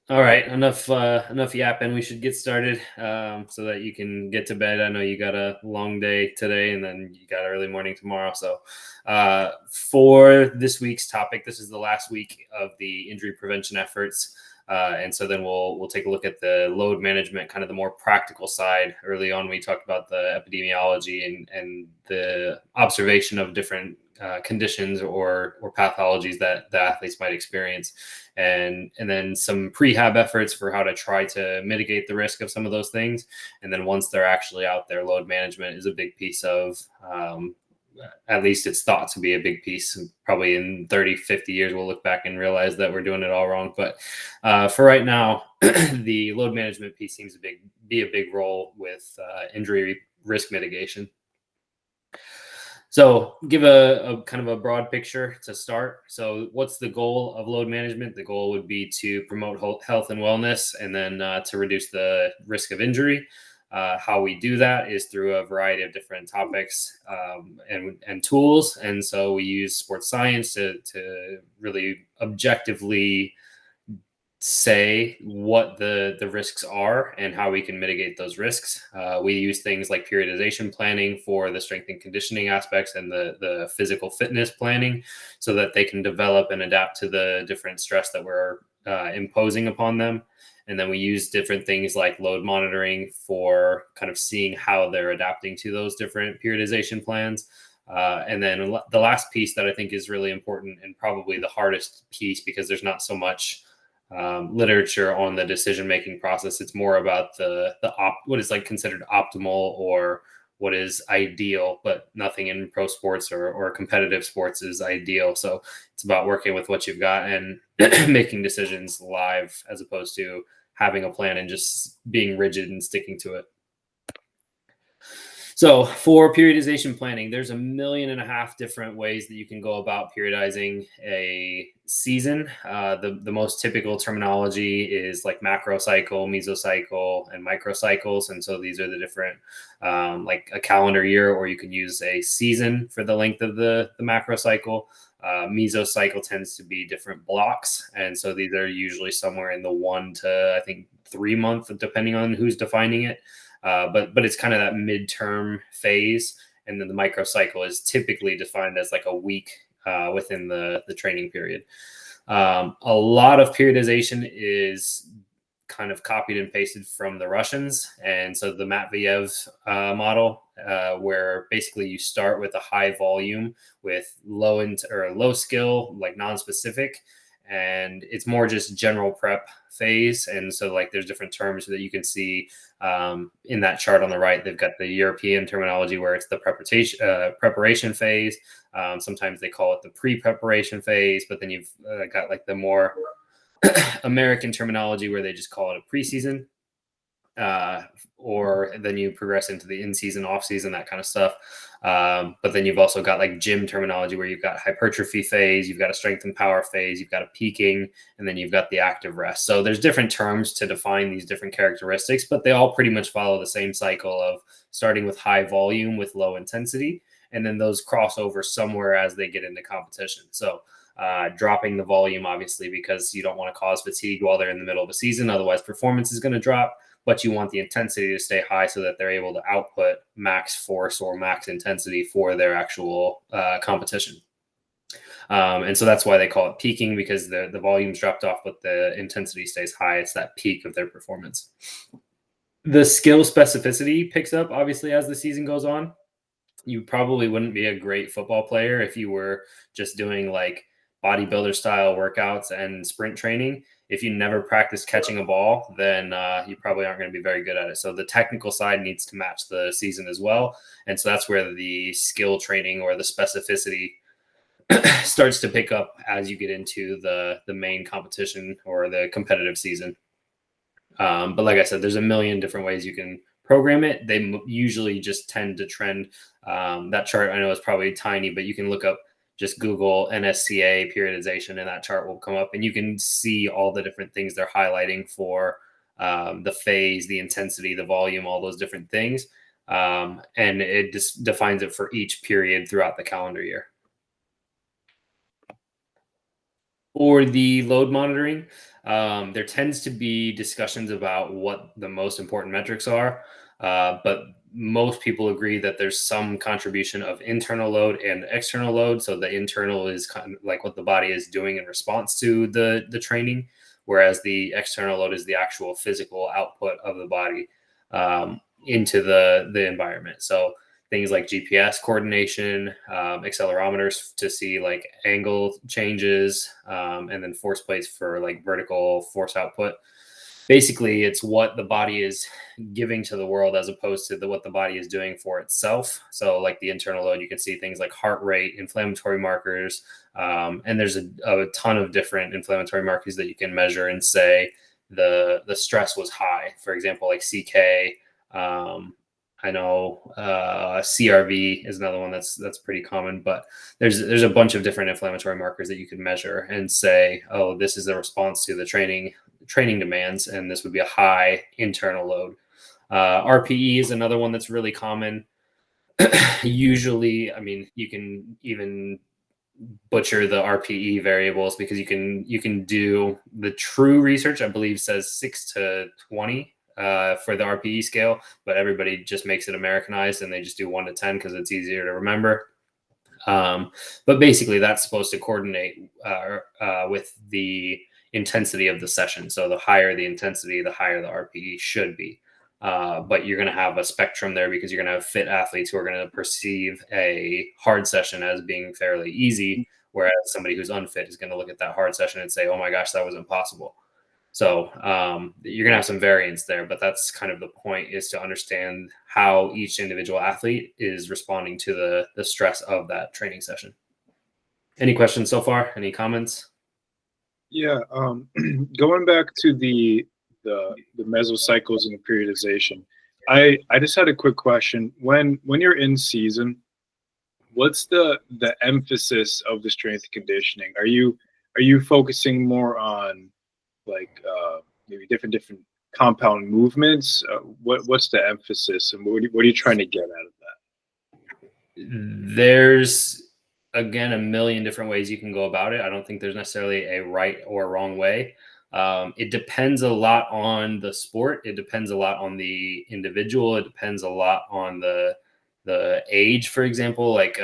All right, enough yapping. We should get started so that you can get to bed. I know you got a long day today, and then you got early morning tomorrow. So, for this week's topic, this is the last week of the injury prevention efforts, and so then we'll take a look at the load management, kind of the more practical side. Early on, we talked about the epidemiology and the observation of different conditions or pathologies that the athletes might experience, and then some prehab efforts for how to try to mitigate the risk of some of those things. And then once they're actually out there, load management is a big piece of, at least it's thought to be a big piece. Probably in 30, 50 years, we'll look back and realize that we're doing it all wrong. But for right now, the load management piece seems to be a big role with injury risk mitigation. So, give a kind of a broad picture to start. So, what's the goal of load management? The goal would be to promote health and wellness, and then to reduce the risk of injury. How we do that is through a variety of different topics and tools. And so, we use sports science to really objectively say what the risks are and how we can mitigate those risks. We use things like periodization planning for the strength and conditioning aspects and the physical fitness planning so that they can develop and adapt to the different stress that we're imposing upon them. And then we use different things like load monitoring for kind of seeing how they're adapting to those different periodization plans. And then the last piece that I think is really important and probably the hardest piece because there's not so much literature on the decision making process. It's more about what is like considered optimal or what is ideal, but nothing in pro sports or competitive sports is ideal. So it's about working with what you've got and making decisions live as opposed to having a plan and just being rigid and sticking to it. So for periodization planning, there's 1.5 million different ways that you can go about periodizing a season. The most typical terminology is like macrocycle, mesocycle, and microcycles. And so these are the different, like a calendar year, or you can use a season for the length of the macrocycle. Mesocycle tends to be different blocks. And so these are usually somewhere in the 1 to, I think, 3 month, depending on who's defining it. But it's kind of that midterm phase, and then the microcycle is typically defined as like a week within the training period. A lot of periodization is kind of copied and pasted from the Russians, and so the Matveyev model, where basically you start with a high volume with low skill, like non-specific, and it's more just general prep phase. And so like there's different terms that you can see in that chart on the right. They've got the European terminology where it's the preparation phase. Sometimes they call it the pre-preparation phase, but then you've got like the more American terminology where they just call it a preseason. Or then you progress into the in-season, off-season, that kind of stuff. But then you've also got like gym terminology where you've got hypertrophy phase, you've got a strength and power phase, you've got a peaking, and then you've got the active rest. So there's different terms to define these different characteristics, but they all pretty much follow the same cycle of starting with high volume with low intensity, and then those cross over somewhere as they get into competition. So dropping the volume, obviously, because you don't want to cause fatigue while they're in the middle of a season. Otherwise, performance is going to drop, but you want the intensity to stay high so that they're able to output max force or max intensity for their actual competition. And so that's why they call it peaking, because the volume's dropped off, but the intensity stays high. It's that peak of their performance. The skill specificity picks up, obviously, as the season goes on. You probably wouldn't be a great football player if you were just doing like bodybuilder style workouts and sprint training. If you never practice catching a ball, then you probably aren't going to be very good at it. So the technical side needs to match the season as well. And so that's where the skill training or the specificity starts to pick up as you get into the main competition or the competitive season. But like I said, there's a million different ways you can program it. They usually just tend to trend. That chart I know is probably tiny, but you can look up, just Google NSCA periodization, and that chart will come up, and you can see all the different things they're highlighting for the phase, the intensity, the volume, all those different things. And it just defines it for each period throughout the calendar year. For the load monitoring, there tends to be discussions about what the most important metrics are, but most people agree that there's some contribution of internal load and external load. So the internal is kind of like what the body is doing in response to the training, whereas the external load is the actual physical output of the body into the environment. So things like GPS coordination, accelerometers to see like angle changes, and then force plates for like vertical force output. Basically, it's what the body is giving to the world as opposed to what the body is doing for itself. So, like the internal load, you can see things like heart rate, inflammatory markers, and there's a ton of different inflammatory markers that you can measure and say the stress was high. For example, like CK. Um, I know CRV is another one that's pretty common, but there's a bunch of different inflammatory markers that you can measure and say, oh, this is the response to the training demands, and this would be a high internal load. RPE is another one that's really common. Usually, I mean, you can even butcher the RPE variables because you can do the true research. I believe says 6 to 20 for the RPE scale, but everybody just makes it Americanized and they just do 1 to 10 because it's easier to remember. But basically, that's supposed to coordinate with the intensity of the session. So the higher the intensity, the higher the RPE should be. But you're going to have a spectrum there because you're going to have fit athletes who are going to perceive a hard session as being fairly easy, whereas somebody who's unfit is going to look at that hard session and say, "Oh my gosh, that was impossible." So you're going to have some variance there, but that's kind of the point, is to understand how each individual athlete is responding to the stress of that training session. Any questions so far? Any comments? Yeah, going back to the mesocycles and the periodization, I just had a quick question. When you're in season, what's the emphasis of the strength and conditioning? Are you focusing more on like maybe different compound movements? What's the emphasis, and what are you trying to get out of There's again a million different ways you can go about it. I don't think there's necessarily a right or wrong way. It depends a lot on the sport. It depends a lot on the individual. It depends a lot on the age, for example. Like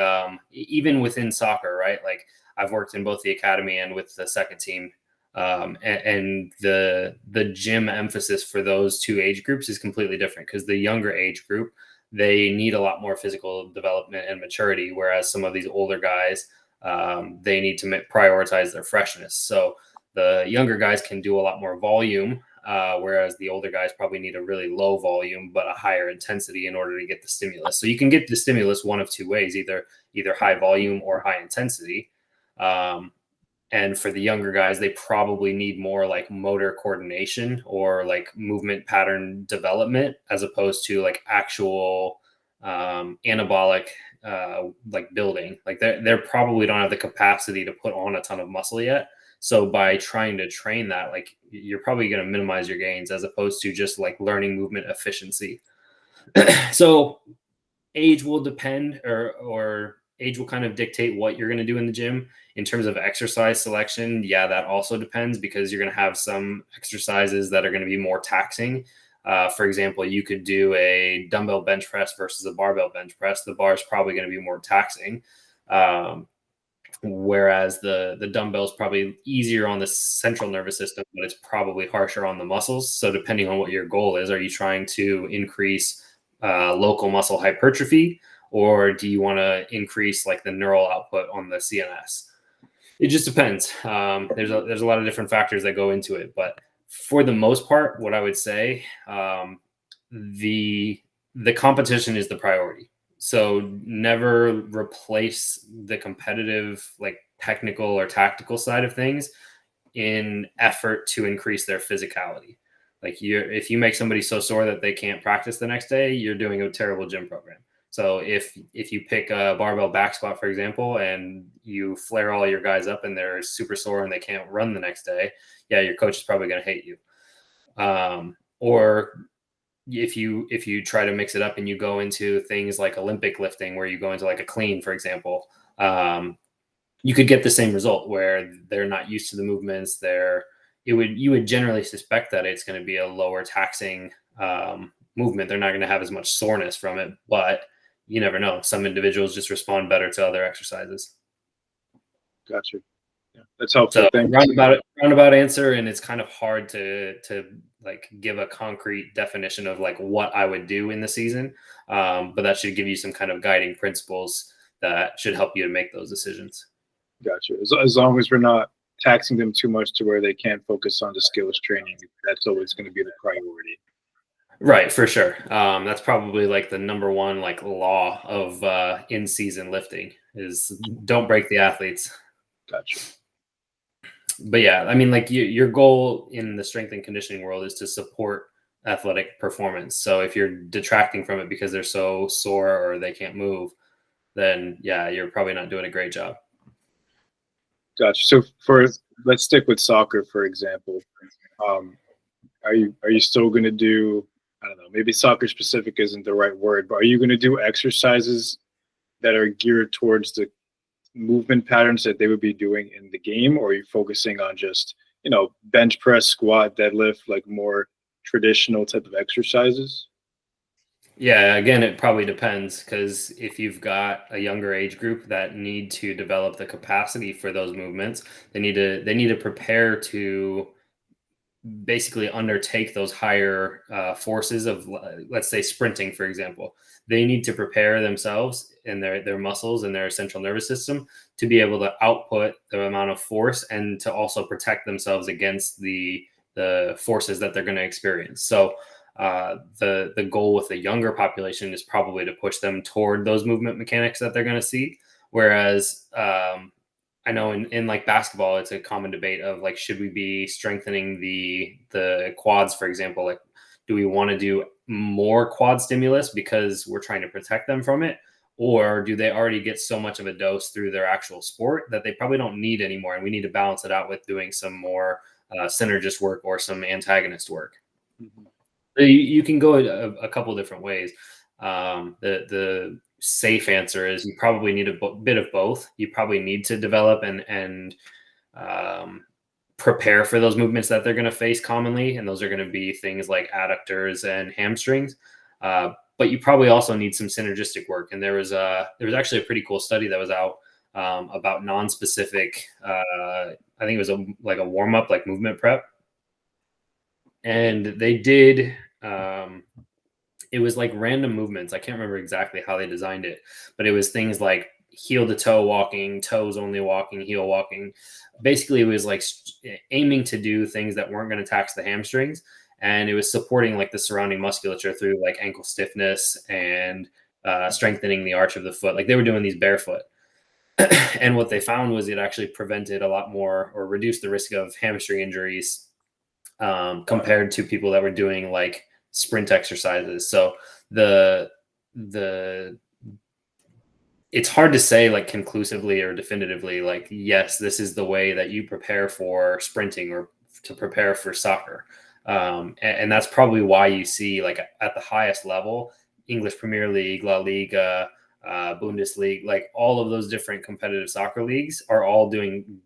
even within soccer, right? Like I've worked in both the academy and with the second team, and the gym emphasis for those two age groups is completely different because the younger age group, they need a lot more physical development and maturity, whereas some of these older guys, they need to prioritize their freshness. So the younger guys can do a lot more volume, whereas the older guys probably need a really low volume but a higher intensity in order to get the stimulus. So you can get the stimulus one of two ways: either high volume or high intensity. Um, and for the younger guys, they probably need more like motor coordination or like movement pattern development as opposed to like actual anabolic like building. Like they're probably don't have the capacity to put on a ton of muscle yet. So by trying to train that, like you're probably going to minimize your gains as opposed to just like learning movement efficiency. So age will depend, or age will kind of dictate what you're going to do in the gym. In terms of exercise selection, yeah, that also depends because you're going to have some exercises that are going to be more taxing. For example, you could do a dumbbell bench press versus a barbell bench press. The bar is probably going to be more taxing, um, whereas the dumbbell is probably easier on the central nervous system, but it's probably harsher on the muscles. So depending on what your goal is, are you trying to increase local muscle hypertrophy, or do you want to increase like the neural output on the CNS? It just depends. There's a lot of different factors that go into it, but for the most part, what I would say, the the competition is the priority. So never replace the competitive, like technical or tactical side of things in effort to increase their physicality. Like if you make somebody so sore that they can't practice the next day, you're doing a terrible gym program. So if you pick a barbell back squat, for example, and you flare all your guys up and they're super sore and they can't run the next day, yeah, your coach is probably going to hate you. Or if you try to mix it up and you go into things like Olympic lifting, where you go into like a clean, for example, you could get the same result where they're not used to the movements. You would generally suspect that it's going to be a lower taxing movement. They're not going to have as much soreness from it, but you never know. Some individuals just respond better to other exercises. Gotcha. Yeah, that's helpful. So Thanks. roundabout answer, and it's kind of hard to like give a concrete definition of like what I would do in the season, but that should give you some kind of guiding principles that should help you to make those decisions. Gotcha. As long as we're not taxing them too much to where they can't focus on the skills training, that's always going to be the priority. Right, for sure. That's probably like the number one like law of in season lifting is don't break the athletes. Gotcha. But yeah, I mean, like your goal in the strength and conditioning world is to support athletic performance. So if you're detracting from it because they're so sore or they can't move, then yeah, you're probably not doing a great job. Gotcha. So let's stick with soccer, for example. Um, are you still going to do, I don't know, maybe soccer specific isn't the right word, but are you going to do exercises that are geared towards the movement patterns that they would be doing in the game, or are you focusing on just, bench press, squat, deadlift, like more traditional type of exercises? Yeah, again, it probably depends because if you've got a younger age group that need to develop the capacity for those movements, they need to prepare to basically undertake those higher forces of, let's say, sprinting, for example. They need to prepare themselves and their muscles and their central nervous system to be able to output the amount of force and to also protect themselves against the forces that they're going to experience. So the goal with the younger population is probably to push them toward those movement mechanics that they're going to see. Whereas I know in like basketball, it's a common debate of like, should we be strengthening the quads, for example? Like, do we want to do more quad stimulus because we're trying to protect them from it? Or do they already get so much of a dose through their actual sport that they probably don't need anymore? And we need to balance it out with doing some more synergist work or some antagonist work. Mhm. You can go a couple different ways. The safe answer is you probably need a bit of both. You probably need to develop and um, prepare for those movements that they're going to face commonly, and those are going to be things like adductors and hamstrings. But you probably also need some synergistic work. And there was actually a pretty cool study that was out about non-specific. I think it was like a warm up, like movement prep, and they did. It was like random movements. I can't remember exactly how they designed it, but it was things like heel to toe walking, toes only walking, heel walking. Basically, it was like aiming to do things that weren't going to tax the hamstrings, and it was supporting like the surrounding musculature through like ankle stiffness and strengthening the arch of the foot. Like they were doing these barefoot. And what they found was it actually prevented a lot more or reduced the risk of hamstring injuries compared to people that were doing like sprint exercises. So the the it's hard to say like conclusively or definitively like yes, this is the way that you prepare for sprinting or to prepare for soccer. And that's probably why you see like at the highest level, English Premier League, La Liga, Bundesliga, like all of those different competitive soccer leagues are all doing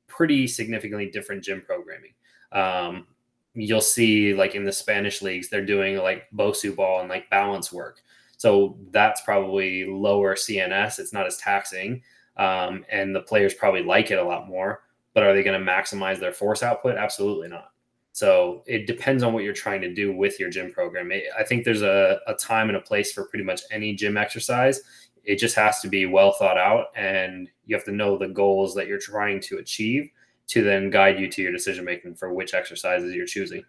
pretty significantly different gym programming. Um, you'll see like in the Spanish leagues, they're doing like Bosu ball and like balance work. So that's probably lower CNS. It's not as taxing. And the players probably like it a lot more, but are they going to maximize their force output? Absolutely not. So it depends on what you're trying to do with your gym program. I think there's a time and a place for pretty much any gym exercise. It just has to be well thought out, and you have to know the goals that you're trying to achieve to then guide you to your decision making for which exercises you're choosing.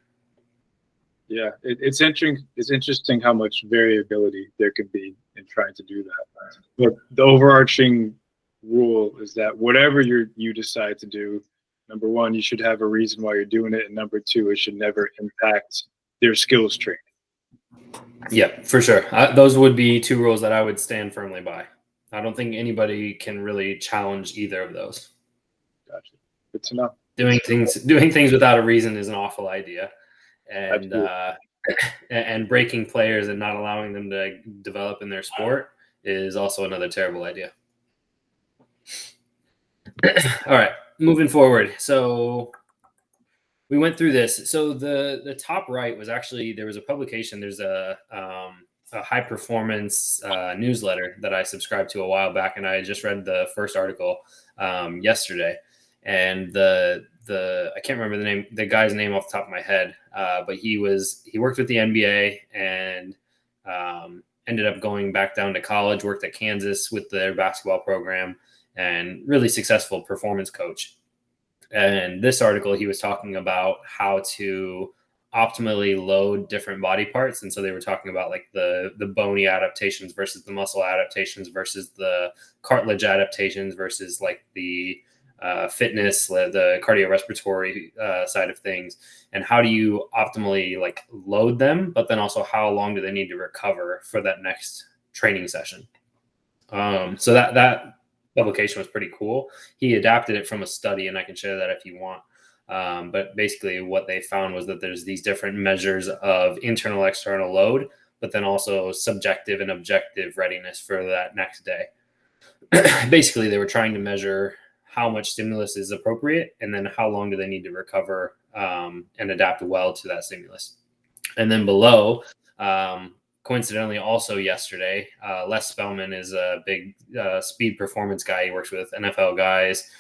Yeah, it's interesting. It's interesting how much variability there could be in trying to do that. But the overarching rule is that whatever you decide to do, number one, you should have a reason why you're doing it, and number two, it should never impact their skills training. Yeah, for sure. Those would be two rules that I would stand firmly by. I don't think anybody can really challenge either of those. Gotcha. Good to know. Doing things without a reason is an awful idea, and Absolutely. and breaking players and not allowing them to develop in their sport is also another terrible idea. All right, moving forward. So we went through this. So the top right was actually, there was a publication. There's a high performance newsletter that I subscribed to a while back, and I just read the first article yesterday. And the I can't remember the guy's name off the top of my head, but he worked with the NBA and ended up going back down to college. Worked at Kansas with their basketball program, and really successful performance coach. And this article, he was talking about how to optimally load different body parts. And so they were talking about like the bony adaptations versus the muscle adaptations versus the cartilage adaptations versus like the fitness, the cardiorespiratory side of things, and how do you optimally like load them, but then also how long do they need to recover for that next training session. So that publication was pretty cool. He adapted it from a study, and I can share that if you want. But basically, what they found was that there's these different measures of internal, external load, but then also subjective and objective readiness for that next day. Basically, they were trying to measure how much stimulus is appropriate, and then how long do they need to recover and adapt well to that stimulus. And then below, coincidentally, also yesterday, Les Spellman is a big speed performance guy. He works with NFL guys,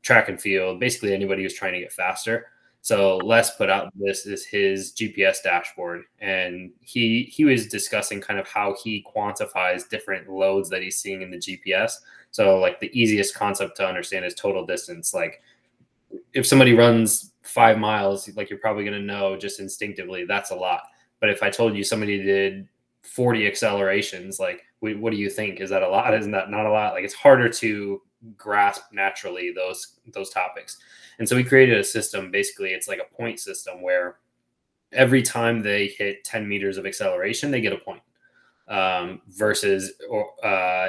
track and field, basically anybody who's trying to get faster. So Les put out this is his GPS dashboard, and he was discussing kind of how he quantifies different loads that he's seeing in the GPS. So like the easiest concept to understand is total distance. Like if somebody runs 5 miles, like you're probably going to know just instinctively that's a lot. But if I told you somebody did 40 accelerations, like what do you think? Is that a lot? Isn't that not a lot? Like it's harder to grasp naturally those topics. And so we created a system. Basically, it's like a point system where every time they hit 10 meters of acceleration, they get a point. Versus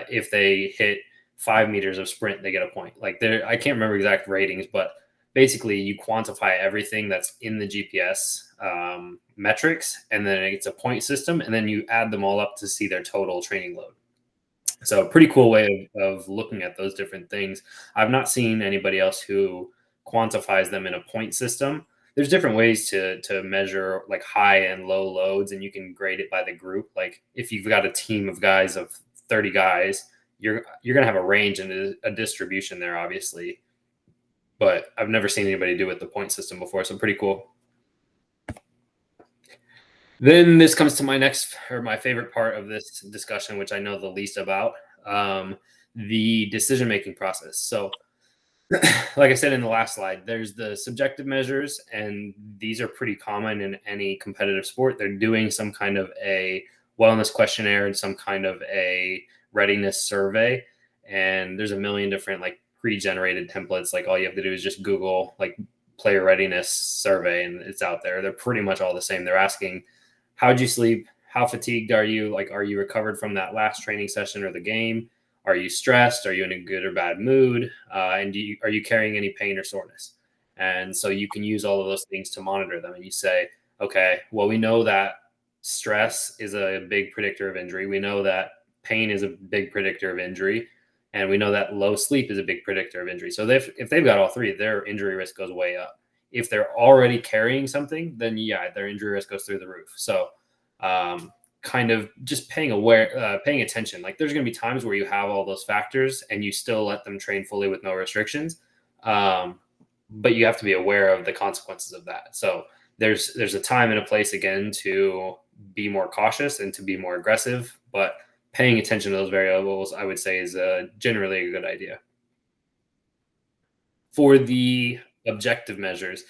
if they hit 5 meters of sprint, they get a point. Like there, I can't remember exact ratings, but basically you quantify everything that's in the GPS metrics, and then it's a point system, and then you add them all up to see their total training load. So pretty cool way of looking at those different things. I've not seen anybody else who quantifies them in a point system. There's different ways to measure like high and low loads, and you can grade it by the group. Like if you've got a team of guys of 30 guys, you're gonna have a range and a distribution there, obviously. But I've never seen anybody do it the point system before, so pretty cool. Then this comes to my favorite part of this discussion, which I know the least about, the decision making process. So like I said in the last slide, there's the subjective measures, and these are pretty common in any competitive sport. They're doing some kind of a wellness questionnaire and some kind of a readiness survey. And there's a million different like pre-generated templates. Like all you have to do is just Google like player readiness survey, and it's out there. They're pretty much all the same. They're asking, how'd you sleep? How fatigued are you? Like, are you recovered from that last training session or the game? Are you stressed? Are you in a good or bad mood? And are you carrying any pain or soreness? And so you can use all of those things to monitor them. And you say, okay, well, we know that stress is a big predictor of injury. We know that pain is a big predictor of injury. And we know that low sleep is a big predictor of injury. So if they've got all three, their injury risk goes way up. If they're already carrying something, then yeah, their injury risk goes through the roof. So kind of just paying attention. Like there's going to be times where you have all those factors and you still let them train fully with no restrictions. But you have to be aware of the consequences of that. So there's a time and a place again to be more cautious and to be more aggressive, but paying attention to those variables, I would say, is generally a good idea. For the objective measures,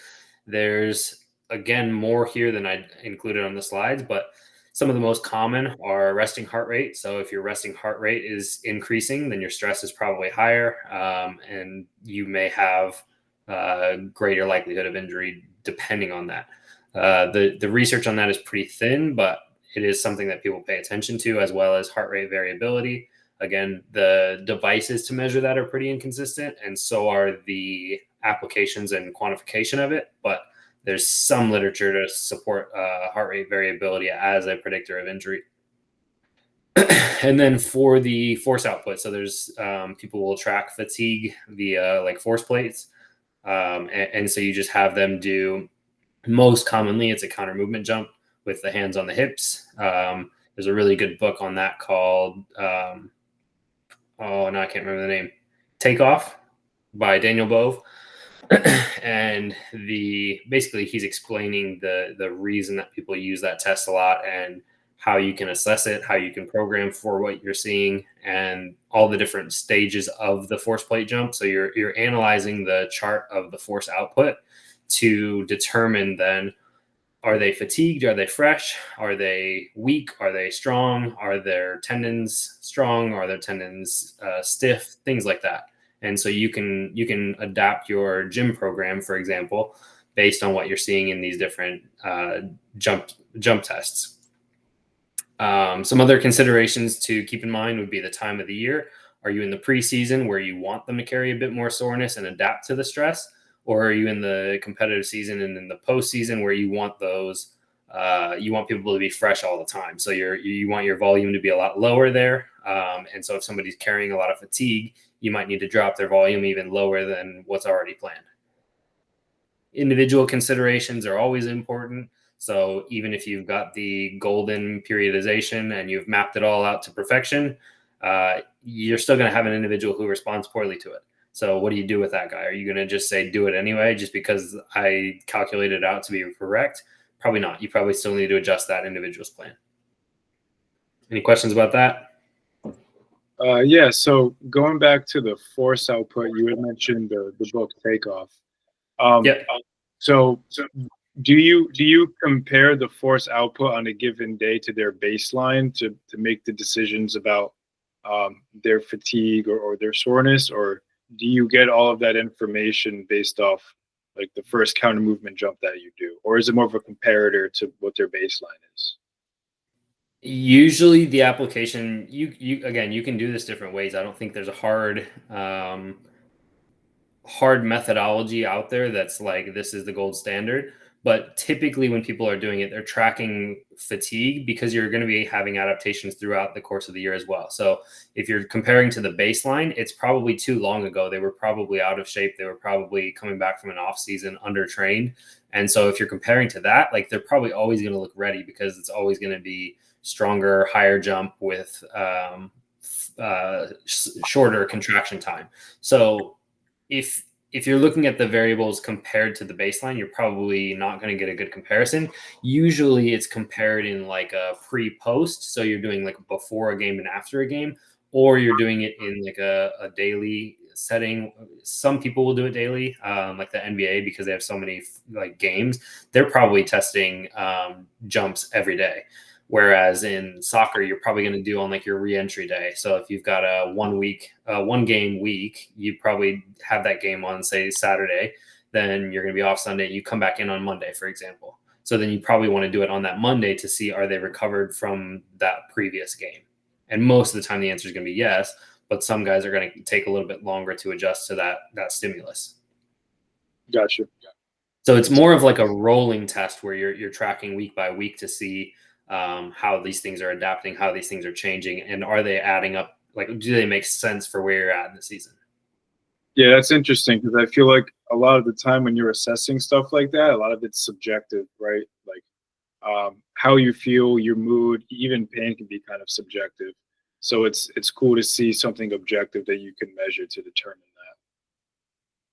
there's again more here than I included on the slides, but some of the most common are resting heart rate. So if your resting heart rate is increasing, then your stress is probably higher, and you may have greater likelihood of injury depending on that. The research on that is pretty thin, but it is something that people pay attention to, as well as heart rate variability. Again, the devices to measure that are pretty inconsistent, and so are the applications and quantification of it. But there's some literature to support heart rate variability as a predictor of injury. And then for the force output, so there's people will track fatigue via like force plates. And so you just have them do, most commonly, it's a counter movement jump with the hands on the hips. There's a really good book on that called, oh, no, I can't remember the name, Takeoff by Daniel Bove. And basically he's explaining the reason that people use that test a lot and how you can assess it, how you can program for what you're seeing, and all the different stages of the force plate jump. So you're analyzing the chart of the force output to determine then, are they fatigued? Are they fresh? Are they weak? Are they strong? Are their tendons strong? Are their tendons stiff? Things like that. And so you can adapt your gym program, for example, based on what you're seeing in these different jump tests. Some other considerations to keep in mind would be the time of the year. Are you in the preseason where you want them to carry a bit more soreness and adapt to the stress? Or are you in the competitive season and in the postseason where you want those, you want people to be fresh all the time? So you want your volume to be a lot lower there. And so if somebody's carrying a lot of fatigue, you might need to drop their volume even lower than what's already planned. Individual considerations are always important. So even if you've got the golden periodization and you've mapped it all out to perfection, you're still going to have an individual who responds poorly to it. So what do you do with that guy? Are you going to just say, do it anyway, just because I calculated it out to be correct? Probably not. You probably still need to adjust that individual's plan. Any questions about that? Yeah, so going back to the force output, you had mentioned the book Takeoff. Yep. So do you compare the force output on a given day to their baseline to make the decisions about their fatigue or their soreness, or do you get all of that information based off like the first counter movement jump that you do, or is it more of a comparator to what their baseline is? Usually the application, again, you can do this different ways. I don't think there's a hard methodology out there that's like this is the gold standard. But typically when people are doing it, they're tracking fatigue because you're going to be having adaptations throughout the course of the year as well. So if you're comparing to the baseline, it's probably too long ago. They were probably out of shape. They were probably coming back from an off season undertrained. And so if you're comparing to that, like they're probably always going to look ready because it's always going to be stronger, higher jump with shorter contraction time. So if you're looking at the variables compared to the baseline, you're probably not going to get a good comparison. Usually it's compared in like a pre-post. So you're doing like before a game and after a game, or you're doing it in like a daily setting. Some people will do it daily, like the NBA, because they have so many like games. They're probably testing jumps every day. Whereas in soccer, you're probably going to do on like your re-entry day. So if you've got a 1 game week, you probably have that game on say Saturday, then you're going to be off Sunday. You come back in on Monday, for example. So then you probably want to do it on that Monday to see, are they recovered from that previous game? And most of the time the answer is going to be yes, but some guys are going to take a little bit longer to adjust to that stimulus. Gotcha. So it's more of like a rolling test where you're tracking week by week to see how these things are adapting, how these things are changing, and are they adding up? Like, do they make sense for where you're at in the season? Yeah, that's interesting because I feel like a lot of the time when you're assessing stuff like that, a lot of it's subjective, right? Like how you feel, your mood, even pain can be kind of subjective. So it's cool to see something objective that you can measure to determine that.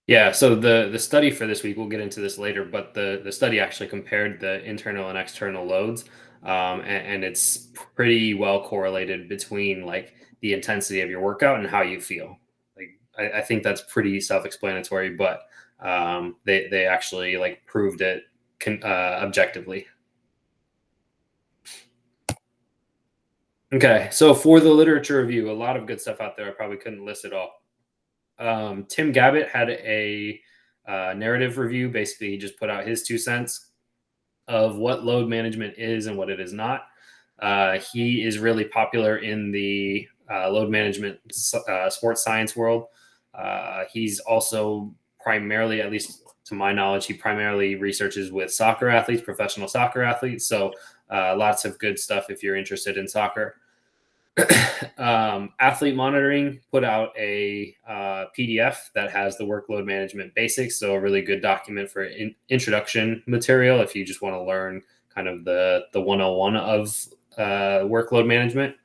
Yeah. So the study for this week, we'll get into this later, but the study actually compared the internal and external loads, and it's pretty well correlated between like the intensity of your workout and how you feel. Like I think that's pretty self-explanatory, but they actually like proved it objectively. Okay, so for the literature review, a lot of good stuff out there. I probably couldn't list it all. Tim Gabbett had a narrative review. Basically, he just put out his 2 cents of what load management is and what it is not. He is really popular in the load management sports science world. He's also primarily, at least to my knowledge, he primarily researches with soccer athletes, professional soccer athletes. So lots of good stuff if you're interested in soccer. Athlete Monitoring put out a PDF that has the workload management basics. So a really good document for introduction material if you just want to learn kind of the 101 of workload management.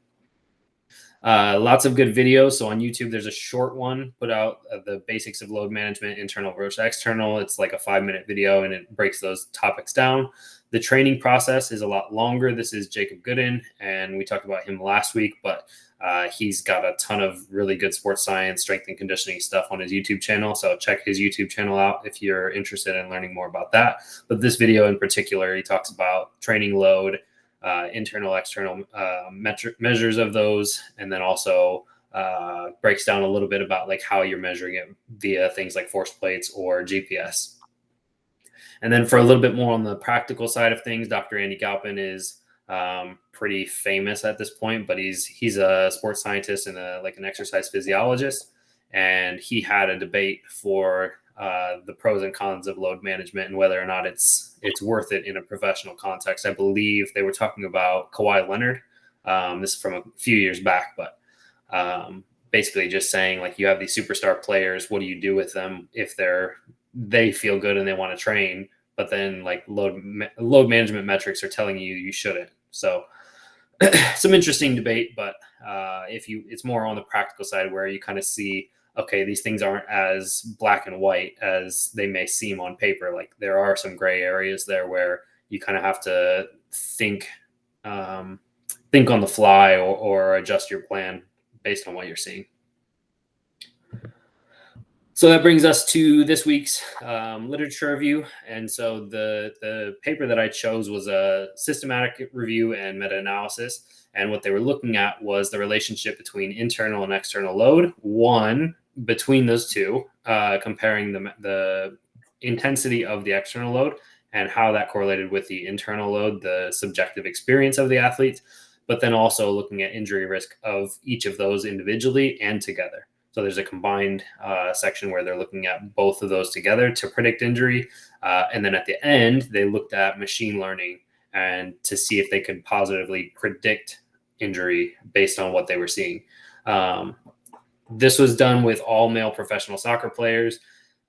Lots of good videos. So on YouTube, there's a short one put out, the basics of load management, internal versus external. It's like a 5-minute video and it breaks those topics down. The training process is a lot longer. This is Jacob Gooden, and we talked about him last week, but he's got a ton of really good sports science, strength and conditioning stuff on his YouTube channel. So check his YouTube channel out if you're interested in learning more about that. But this video in particular, he talks about training load, internal, external measures of those, and then also breaks down a little bit about like how you're measuring it via things like force plates or GPS. And then for a little bit more on the practical side of things, Dr. Andy Galpin is pretty famous at this point, but he's a sports scientist and an exercise physiologist. And he had a debate for the pros and cons of load management and whether or not it's worth it in a professional context. I believe they were talking about Kawhi Leonard. This is from a few years back, but basically just saying like you have these superstar players. What do you do with them if they feel good and they want to train, but then like load management metrics are telling you shouldn't. So some interesting debate, but it's more on the practical side where you kind of see, okay, these things aren't as black and white as they may seem on paper. Like there are some gray areas there where you kind of have to think on the fly or adjust your plan based on what you're seeing. So that brings us to this week's literature review. And so the paper that I chose was a systematic review and meta-analysis. And what they were looking at was the relationship between internal and external load. One, between those two, comparing the intensity of the external load and how that correlated with the internal load, the subjective experience of the athletes, but then also looking at injury risk of each of those individually and together. So there's a combined section where they're looking at both of those together to predict injury. And then at the end, they looked at machine learning and to see if they could positively predict injury based on what they were seeing. This was done with all male professional soccer players.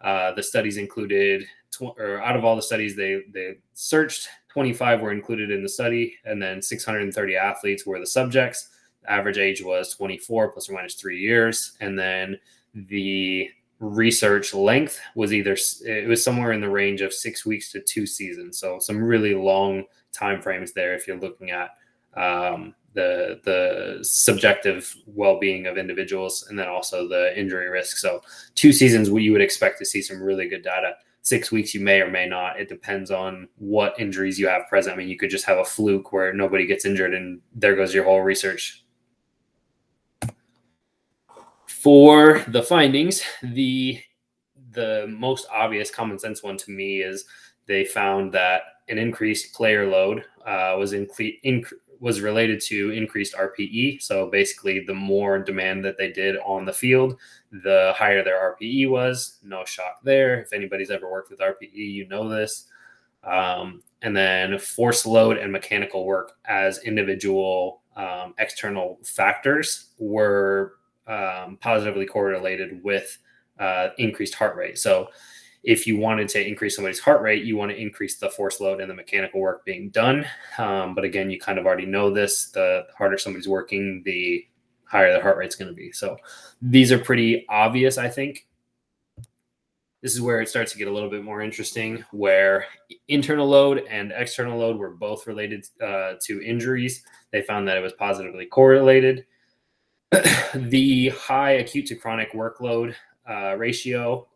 The studies included, out of all the studies they searched, 25 were included in the study, and then 630 athletes were the subjects. The average age was 24 plus or minus 3 years. And then the research length was it was somewhere in the range of 6 weeks to 2 seasons. So some really long time frames there if you're looking at the subjective well-being of individuals and then also the injury risk. So 2 seasons, you would expect to see some really good data. 6 weeks, you may or may not. It depends on what injuries you have present. I mean, you could just have a fluke where nobody gets injured and there goes your whole research. For the findings, the most obvious common sense one to me is they found that an increased player load was related to increased RPE. So basically, the more demand that they did on the field, the higher their RPE was. No shock there. If anybody's ever worked with RPE, you know this. And then force load and mechanical work as individual external factors were positively correlated with increased heart rate. So if you wanted to increase somebody's heart rate, you want to increase the force load and the mechanical work being done. But again, you kind of already know this. The harder somebody's working, the higher the heart rate's going to be. So these are pretty obvious, I think. This is where it starts to get a little bit more interesting, where internal load and external load were both related to injuries. They found that it was positively correlated. The high acute to chronic workload ratio,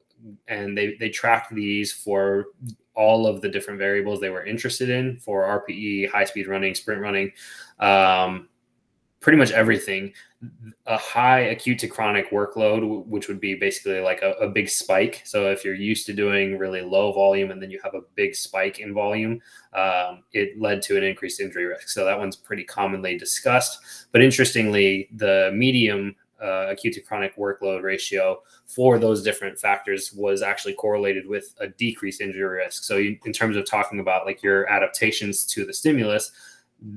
and they tracked these for all of the different variables they were interested in for RPE, high speed running, sprint running, pretty much everything. A high acute to chronic workload, which would be basically like a big spike. So if you're used to doing really low volume and then you have a big spike in volume, it led to an increased injury risk. So that one's pretty commonly discussed. But interestingly, the medium acute to chronic workload ratio for those different factors was actually correlated with a decreased injury risk. So in terms of talking about like your adaptations to the stimulus,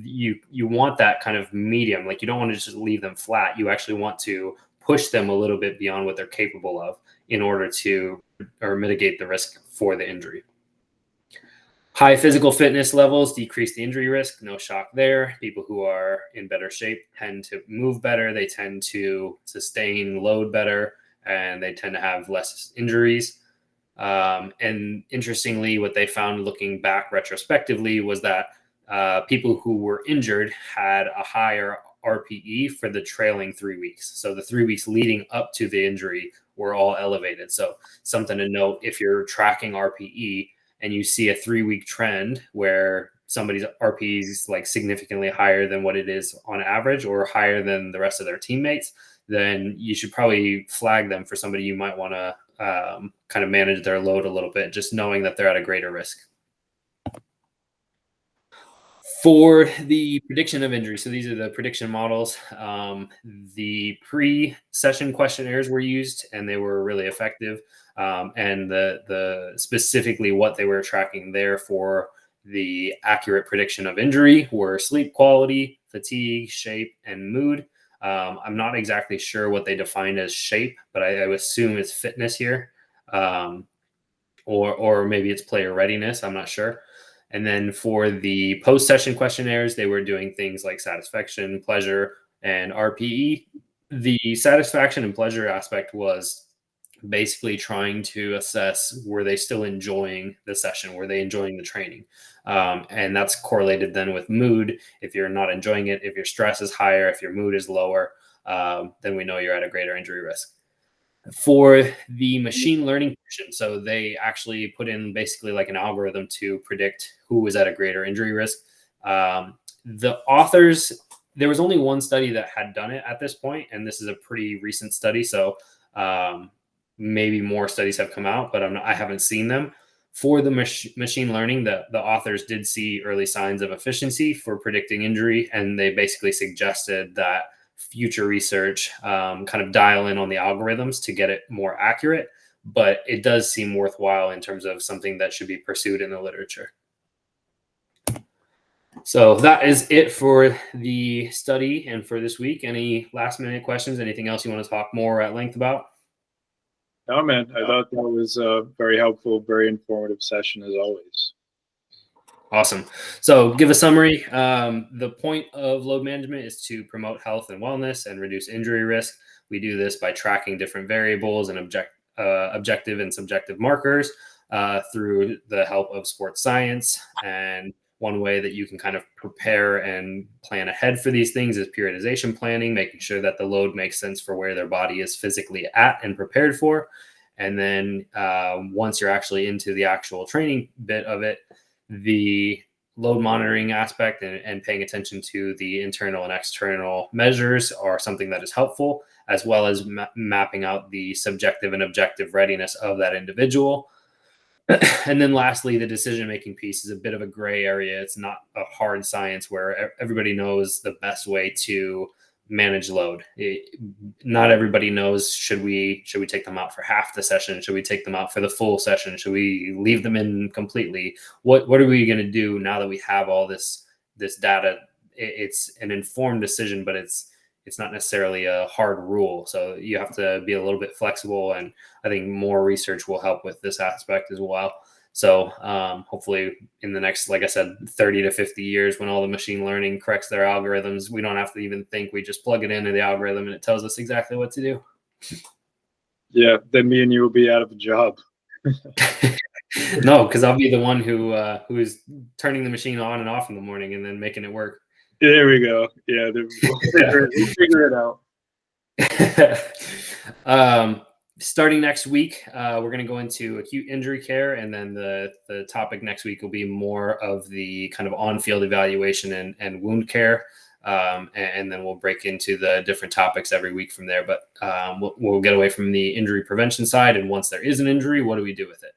you want that kind of medium. Like, you don't want to just leave them flat. You actually want to push them a little bit beyond what they're capable of in order to or mitigate the risk for the injury. High physical fitness levels decrease the injury risk. No shock there. People who are in better shape tend to move better. They tend to sustain load better, and they tend to have less injuries. And interestingly, what they found looking back retrospectively was that people who were injured had a higher RPE for the trailing 3 weeks. So the 3 weeks leading up to the injury were all elevated. So something to note, if you're tracking RPE and you see a 3 week trend where somebody's RPE is like significantly higher than what it is on average or higher than the rest of their teammates, then you should probably flag them for somebody you might want to kind of manage their load a little bit, just knowing that they're at a greater risk. For the prediction of injury, so these are the prediction models. The pre-session questionnaires were used, and they were really effective. And the specifically what they were tracking there for the accurate prediction of injury were sleep quality, fatigue, shape, and mood. I'm not exactly sure what they defined as shape, but I assume it's fitness here, or maybe it's player readiness. I'm not sure. And then for the post-session questionnaires, they were doing things like satisfaction, pleasure, and RPE. The satisfaction and pleasure aspect was basically trying to assess, were they still enjoying the session? Were they enjoying the training? And that's correlated then with mood. If you're not enjoying it, if your stress is higher, if your mood is lower, then we know you're at a greater injury risk. For the machine learning portion, so they actually put in basically like an algorithm to predict who was at a greater injury risk. The authors, there was only one study that had done it at this point, and this is a pretty recent study, so maybe more studies have come out, but I haven't seen them. For the machine learning, the authors did see early signs of efficiency for predicting injury, and they basically suggested that future research kind of dial in on the algorithms to get it more accurate, but it does seem worthwhile in terms of something that should be pursued in the literature. So that is it for the study and for this week. Any last minute questions? Anything else you want to talk more at length about? No, man, I thought that was a very helpful, very informative session as always. Awesome. So give a summary. The point of load management is to promote health and wellness and reduce injury risk. We do this by tracking different variables and objective and subjective markers through the help of sports science. And one way that you can kind of prepare and plan ahead for these things is periodization planning, making sure that the load makes sense for where their body is physically at and prepared for. And then once you're actually into the actual training bit of it, the load monitoring aspect and paying attention to the internal and external measures are something that is helpful, as well as mapping out the subjective and objective readiness of that individual. And then lastly, the decision-making piece is a bit of a gray area. It's not a hard science where everybody knows the best way to manage load. Not everybody knows, should we take them out for half the session? Should we take them out for the full session? Should we leave them in completely? What are we going to do now that we have all this data? It's an informed decision, but it's not necessarily a hard rule. So you have to be a little bit flexible, and I think more research will help with this aspect as well. So hopefully in the next, like I said, 30 to 50 years, when all the machine learning corrects their algorithms, we don't have to even think. We just plug it into the algorithm and it tells us exactly what to do. Yeah, then me and you will be out of a job. No, because I'll be the one who is turning the machine on and off in the morning and then making it work. There we go. Yeah, we'll figure it out. Starting next week, we're going to go into acute injury care, and then the topic next week will be more of the kind of on-field evaluation and wound care, and then we'll break into the different topics every week from there. But we'll get away from the injury prevention side, and once there is an injury, what do we do with it?